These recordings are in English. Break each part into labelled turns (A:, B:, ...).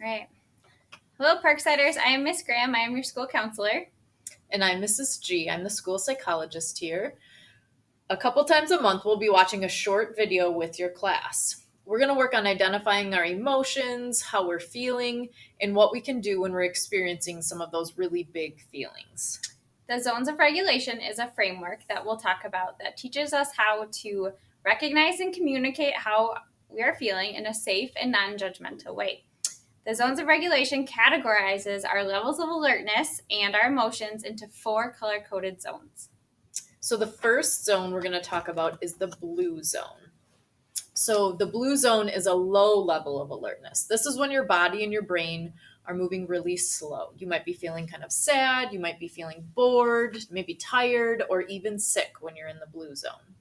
A: All right. Hello, Parksiders. I am Miss Graham. I am your school counselor.
B: And I'm Mrs. G. I'm the school psychologist here. A couple times a month, we'll be watching a short video with your class. We're going to work on identifying our emotions, how we're feeling, and what we can do when we're experiencing some of those really big feelings.
A: The Zones of Regulation is a framework that we'll talk about that teaches us how to recognize and communicate how we are feeling in a safe and non-judgmental way. The Zones of Regulation categorizes our levels of alertness and our emotions into 4 color-coded zones.
B: So the first zone we're going to talk about is the blue zone. So the blue zone is a low level of alertness. This is when your body and your brain are moving really slow. You might be feeling kind of sad, you might be feeling bored, maybe tired, or even sick when you're in the blue zone.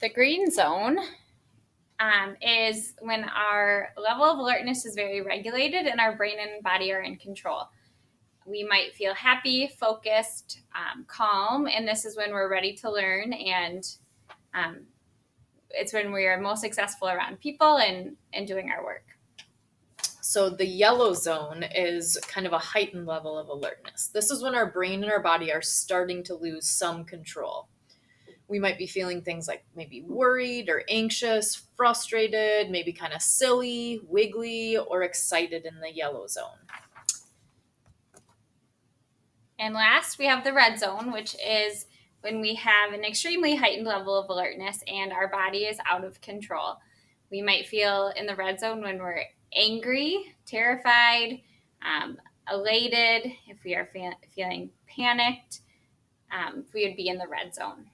A: The green zone is when our level of alertness is very regulated and our brain and body are in control. We might feel happy, focused, calm, and this is when we're ready to learn, and it's when we are most successful around people and doing our work.
B: So the yellow zone is kind of a heightened level of alertness. This is when our brain and our body are starting to lose some control. We might be feeling things like maybe worried or anxious, frustrated, maybe kind of silly, wiggly, or excited in the yellow zone.
A: And last, we have the red zone, which is when we have an extremely heightened level of alertness and our body is out of control. We might feel in the red zone when we're angry, terrified, elated, if we are feeling panicked, we would be in the red zone.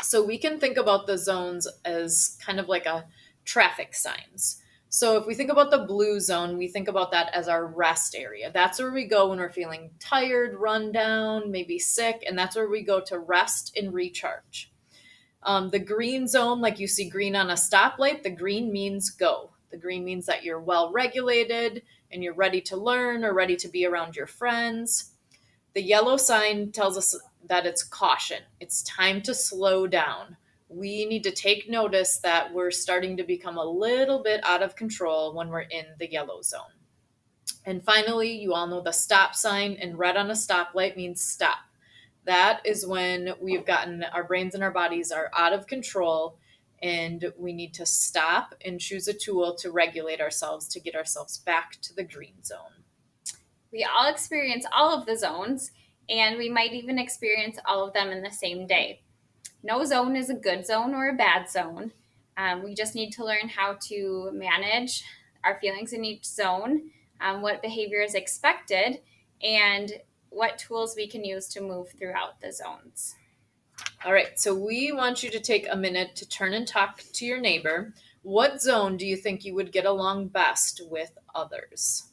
B: So we can think about the zones as kind of like a traffic signs. So if we think about the blue zone, we think about that as our rest area. That's where we go when we're feeling tired, run down, maybe sick, and that's where we go to rest and recharge. The green zone, like you see green on a stoplight, the green means go. The green means that you're well regulated and you're ready to learn or ready to be around your friends. The yellow sign tells us that it's caution. It's time to slow down. We need to take notice that we're starting to become a little bit out of control when we're in the yellow zone. And finally, you all know the stop sign, and red on a stoplight means stop. That is when we've gotten our brains and our bodies are out of control and we need to stop and choose a tool to regulate ourselves to get ourselves back to the green zone.
A: We all experience all of the zones, and we might even experience all of them in the same day. No zone is a good zone or a bad zone. We just need to learn how to manage our feelings in each zone, what behavior is expected, and what tools we can use to move throughout the zones.
B: All right, so we want you to take a minute to turn and talk to your neighbor. What zone do you think you would get along best with others?